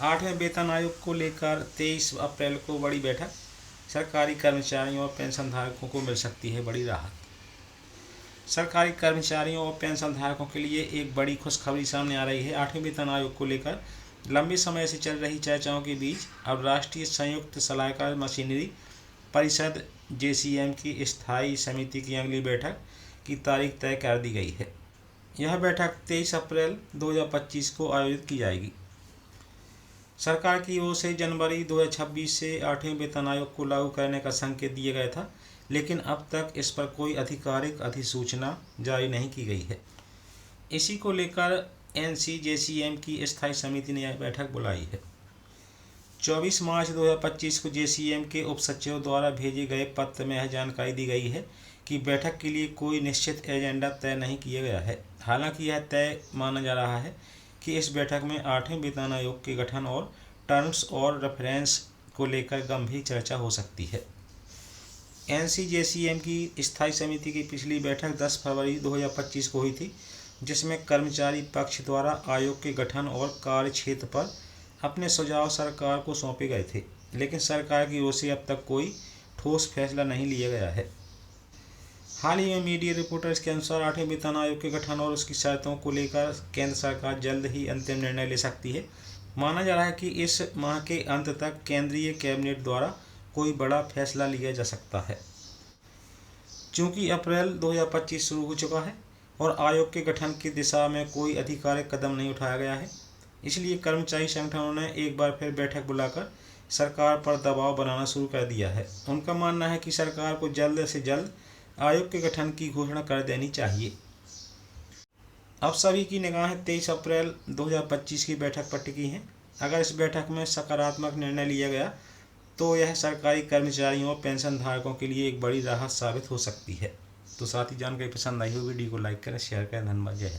8वें वेतन आयोग को लेकर 23 अप्रैल को बड़ी बैठक। सरकारी कर्मचारियों और पेंशनधारकों को मिल सकती है बड़ी राहत। सरकारी कर्मचारियों और पेंशनधारकों के लिए एक बड़ी खुशखबरी सामने आ रही है। 8वें वेतन आयोग को लेकर लंबे समय से चल रही चर्चाओं के बीच अब राष्ट्रीय संयुक्त सलाहकार मशीनरी परिषद JCM की स्थायी समिति की अगली बैठक की तारीख तय कर दी गई है। यह बैठक 23 अप्रैल 2025 को आयोजित की जाएगी। सरकार की ओर से जनवरी 2026 से 8वें वेतन आयोग को लागू करने का संकेत दिया गया था, लेकिन अब तक इस पर कोई आधिकारिक अधिसूचना जारी नहीं की गई है। इसी को लेकर NCJCM की स्थायी समिति ने यह बैठक बुलाई है। 24 मार्च 2025 को JCM के उप सचिव द्वारा भेजे गए पत्र में यह जानकारी दी गई है कि बैठक के लिए कोई निश्चित एजेंडा तय नहीं किया गया है। हालांकि यह तय माना जा रहा है कि इस बैठक में 8वें वेतन आयोग के गठन और टर्म्स और रेफरेंस को लेकर गंभीर चर्चा हो सकती है। NCJCM की स्थायी समिति की पिछली बैठक 10 फरवरी 2025 को हुई थी, जिसमें कर्मचारी पक्ष द्वारा आयोग के गठन और कार्यक्षेत्र पर अपने सुझाव सरकार को सौंपे गए थे, लेकिन सरकार की ओर से अब तक कोई ठोस फैसला नहीं लिया गया है। हाल ही में मीडिया रिपोर्टर्स के अनुसार 8वें वेतन आयोग के गठन और उसकी शर्तों को लेकर केंद्र सरकार जल्द ही अंतिम निर्णय ले सकती है। माना जा रहा है कि इस माह के अंत तक केंद्रीय कैबिनेट द्वारा कोई बड़ा फैसला लिया जा सकता है। चूंकि अप्रैल 2025 शुरू हो चुका है और आयोग के गठन की दिशा में कोई आधिकारिक कदम नहीं उठाया गया है, इसलिए कर्मचारी संगठनों ने एक बार फिर बैठक बुलाकर सरकार पर दबाव बनाना शुरू कर दिया है। उनका मानना है कि सरकार को जल्द से जल्द आयोग के गठन की घोषणा कर देनी चाहिए। अब सभी की निगाहें 23 अप्रैल 2025 की बैठक पर टिकी हैं। अगर इस बैठक में सकारात्मक निर्णय लिया गया तो यह सरकारी कर्मचारियों और पेंशन धारकों के लिए एक बड़ी राहत साबित हो सकती है। तो साथ ही जानकारी पसंद आई हो वीडियो को लाइक करें, शेयर करें। धन्यवाद। जय हिंद।